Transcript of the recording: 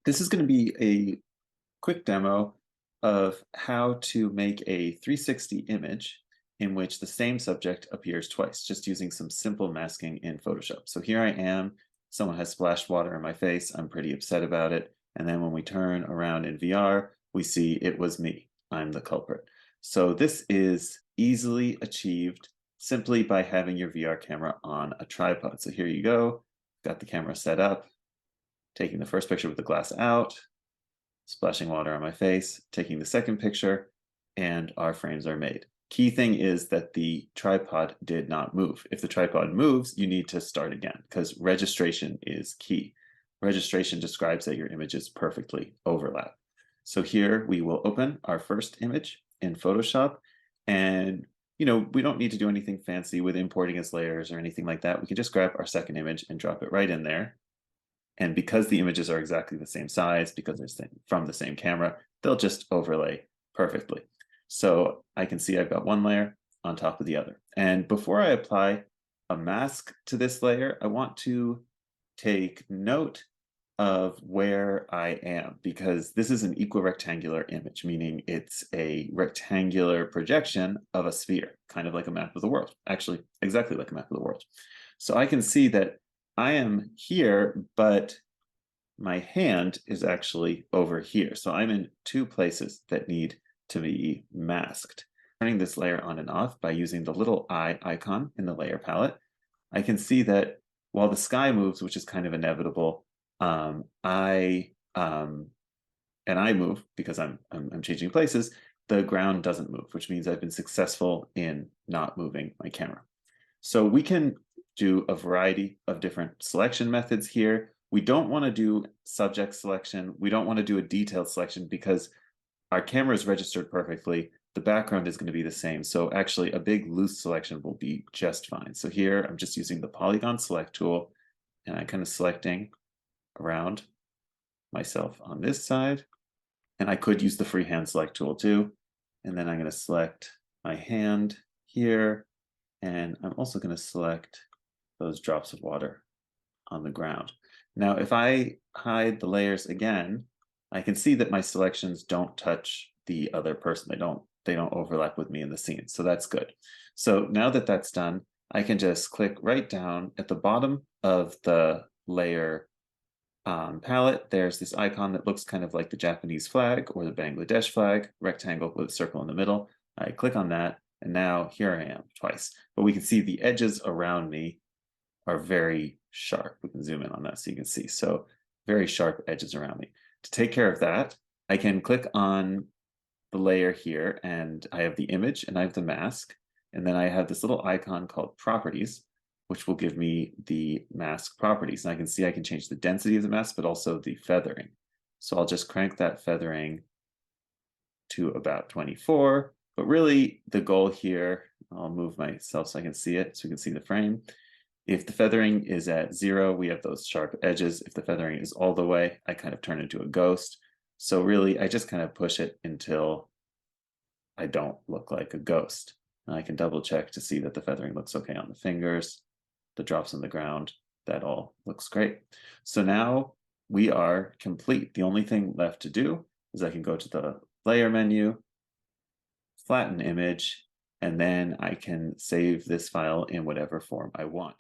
This is going to be a quick demo of how to make a 360 image in which the same subject appears twice, just using some simple masking in Photoshop. So here I am, someone has splashed water in my face, I'm pretty upset about it, and then when we turn around in VR, we see it was me, I'm the culprit. So this is easily achieved simply by having your VR camera on a tripod. So here you go, got the camera set up, taking the first picture with the glass out, splashing water on my face, taking the second picture, and our frames are made. Key thing is that the tripod did not move. If the tripod moves, you need to start again because registration is key. Registration describes that your images perfectly overlap. So here we will open our first image in Photoshop, and we don't need to do anything fancy with importing as layers or anything like that. We can just grab our second image and drop it right in there. And because the images are exactly the same size, because they're from the same camera, they'll just overlay perfectly. So I can see I've got one layer on top of the other. And before I apply a mask to this layer, I want to take note of where I am, because this is an equirectangular image, meaning it's a rectangular projection of a sphere, kind of like a map of the world, actually exactly like a map of the world. So I can see that I am here, but my hand is actually over here. So I'm in two places that need to be masked. Turning this layer on and off by using the little eye icon in the layer palette, I can see that while the sky moves, which is kind of inevitable, I move because I'm changing places, the ground doesn't move, which means I've been successful in not moving my camera. So we can do a variety of different selection methods here. We don't want to do subject selection. We don't want to do a detailed selection because our camera is registered perfectly. The background is going to be the same. So actually a big loose selection will be just fine. So here I'm just using the polygon select tool and I'm kind of selecting around myself on this side. And I could use the freehand select tool too. And then I'm going to select my hand here. And I'm also going to select those drops of water on the ground. Now, if I hide the layers again, I can see that my selections don't touch the other person. They don't overlap with me in the scene. So that's good. So now that that's done, I can just click right down at the bottom of the layer palette. There's this icon that looks kind of like the Japanese flag or the Bangladesh flag, rectangle with a circle in the middle. I click on that, and now here I am twice. But we can see the edges around me are very sharp. We can zoom in on that so you can see. So very sharp edges around me. To take care of that, I can click on the layer here, and I have the image and I have the mask. And then I have this little icon called properties, which will give me the mask properties. And I can see I can change the density of the mask, but also the feathering. So I'll just crank that feathering to about 24. But really the goal here, I'll move myself so I can see it, so you can see the frame. If the feathering is at 0, we have those sharp edges. If the feathering is all the way, I kind of turn into a ghost. So really, I just kind of push it until I don't look like a ghost. And I can double check to see that the feathering looks okay on the fingers, the drops on the ground, that all looks great. So now we are complete. The only thing left to do is I can go to the layer menu, flatten image, and then I can save this file in whatever form I want.